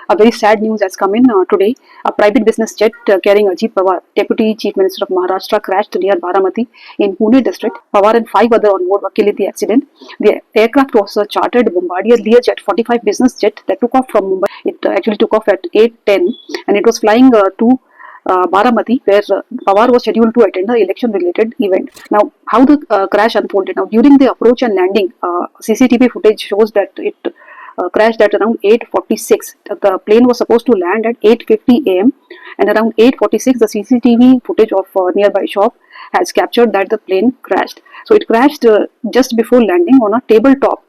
A very sad news has come in today. A private business jet carrying Ajit Pawar, Deputy Chief Minister of Maharashtra, crashed near Baramati in Pune district. Pawar and 5 others on board were killed in the accident. The aircraft was a chartered Bombardier Learjet 45 business jet that took off from Mumbai. It actually took off at 8:10 and it was flying to Baramati, where Pawar was scheduled to attend the election-related event. Now, how the crash unfolded? Now, during the approach and landing, CCTV footage shows that it crashed at around 8:46. The plane was supposed to land at 8:50 a.m. and around 8:46, the CCTV footage of nearby shop has captured that the plane crashed. So it crashed just before landing on a tabletop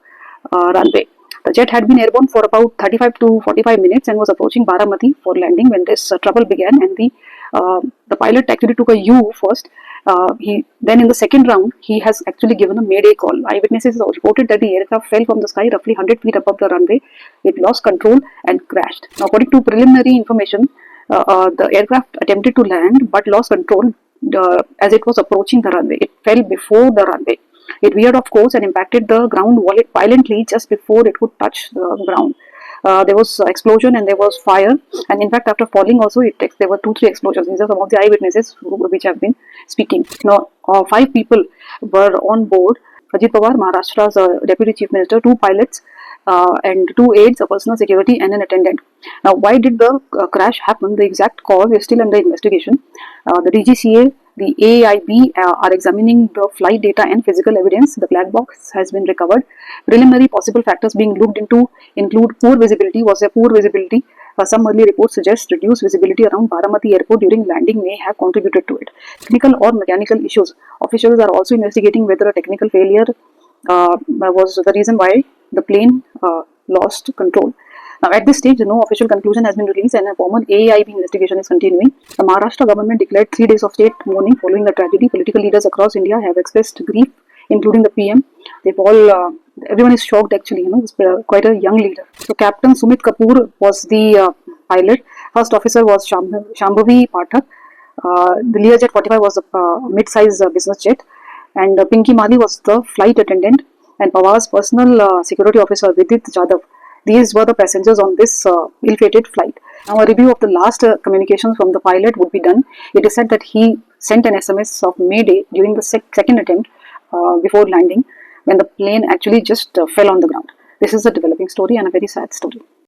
runway. The jet had been airborne for about 35 to 45 minutes and was approaching Baramati for landing when this trouble began, and the pilot actually took a U first. Then in the second round, he has actually given a mayday call. Eyewitnesses reported that the aircraft fell from the sky roughly 100 feet above the runway. It lost control and crashed. Now, according to preliminary information, the aircraft attempted to land but lost control as it was approaching the runway. It fell before the runway. It veered off course and impacted the ground violently just before it could touch the ground. There was explosion and there was fire, and in fact after falling also there were 2-3 explosions. These are some of the eyewitnesses which have been speaking. Now 5 people were on board: Ajit Pawar, Maharashtra's Deputy Chief Minister, 2 pilots and 2 aides, a personal security and an attendant. Now, why did the crash happen? The exact cause is still under investigation. The DGCA, the AIB are examining the flight data and physical evidence. The black box has been recovered. Preliminary possible factors being looked into include poor visibility. Was there poor visibility? Some early reports suggest reduced visibility around Baramati airport during landing may have contributed to it. Technical or mechanical issues. Officials are also investigating whether a technical failure was the reason why the plane lost control. Now, at this stage, no official conclusion has been released and a formal AIB investigation is continuing. The Maharashtra government declared 3 days of state mourning following the tragedy. Political leaders across India have expressed grief, including the PM. They've all, everyone is shocked actually, it's quite a young leader. So, Captain Sumit Kapoor was the pilot. First officer was Shambhavi Pathak. The Learjet 45 was a mid-size business jet. And Pinky Mali was the flight attendant. And Pawar's personal security officer, Vidit Jadhav. These were the passengers on this ill-fated flight. Now, a review of the last communications from the pilot would be done. It is said that he sent an SMS of Mayday during the second attempt before landing, when the plane actually just fell on the ground. This is a developing story and a very sad story.